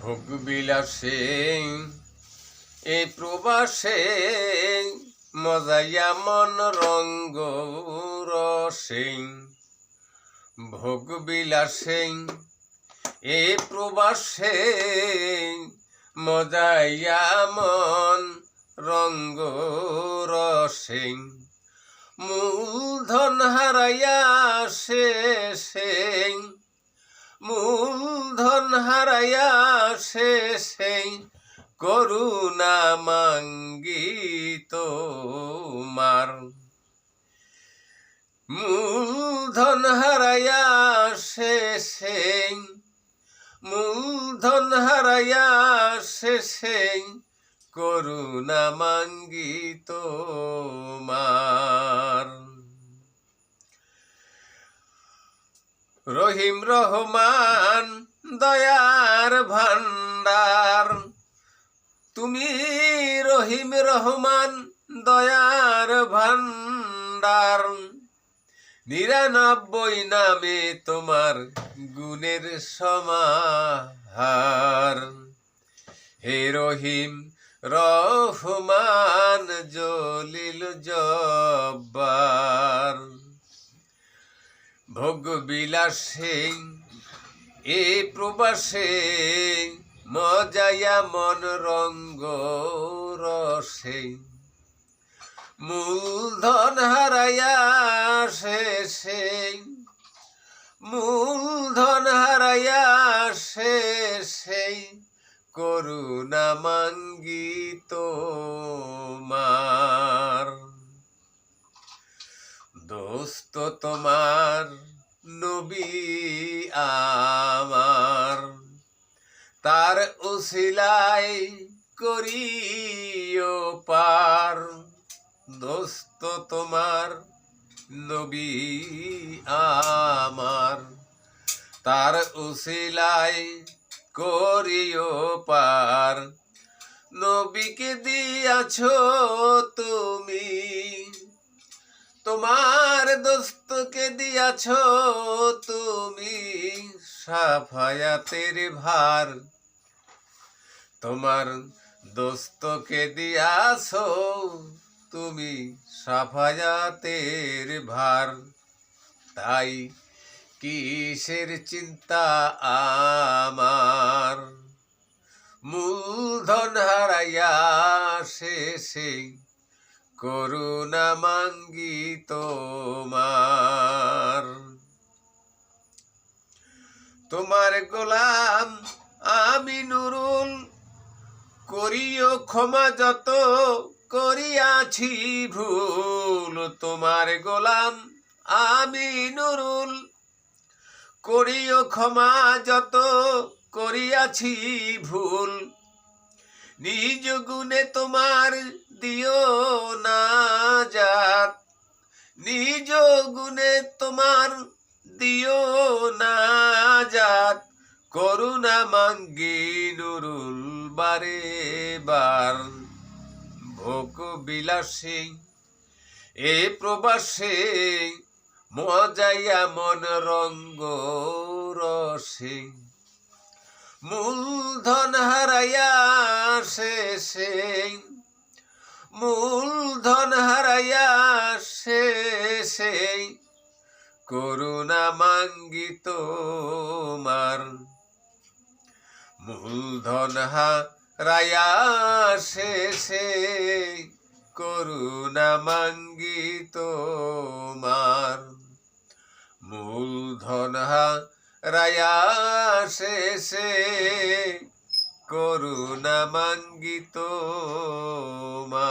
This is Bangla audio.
ভোগ বিলাসে এই প্রবাসে মজাইয়া মন রঙ্গ রসে ভোগ বিলাসে এই প্রবাসে মজাইয়া মন রঙ্গ রসে মূলধন হারাইয়া শেষে মূলধন হারাইয়া শেষে করুণা মাঙ্গি তোমার মূলধন হারাইয়া শেষে মূলধন হারাইয়া শেষে করুণা মাঙ্গি তোমার রহিম রহমান দয়ার ভান্ডার তুমি রহিম রহমান দয়ার ভান্ডার ৯৯ নামে তোমার গুণের সমাহার হে রহিম রহমান জলিল জব্বার ভোগ বিলাসে এ প্রবাসে মজাইয়া মন রঙ্গ রসে মূলধন হারাইয়া শেষে মূলধন হারাইয়া শেষে করুণা মাঙ্গি তোমার দোস্ত তোমার নবী আমার তার উসিলায় করিও পার দোস্ত তোমার নবী আমার তার উসিলায় করিও পার নবীকে দিয়াছো তুমি তোমার দোস্তকে দিয়াছো তুমি সাফায়াতের ভার তোমার দোস্তকে দিয়াছো তুমি সাফায়াতের ভার তাই কিসের চিন্তা আমার মূলধন হারাইয়া শেষে করুণা মাঙ্গি তোমার তোমার গোলাম আমি নুরুল করিও ক্ষমা যত করিয়াছি ভুল তোমার গোলাম আমি নুরুল করিও ক্ষমা যত করিয়াছি ভুল নিজ গুণে তোমার দিও না জাত নিজ গুণে তোমার দিও না জাত করুণা মাঙ্গি নুরুল বারে বার ভোগ বিলাসে এ প্রবাসে মজাইয়া মন রঙ্গ রসে মূলধন হারাইয়া শেষে মূলধন হারাইয়া শেষে করুণা মাঙ্গি তোমার মূলধন হারাইয়া শেষে করুণা মাঙ্গি তোমার মূলধন হারাইয়া শেষে করুণা মাঙ্গি তোমার।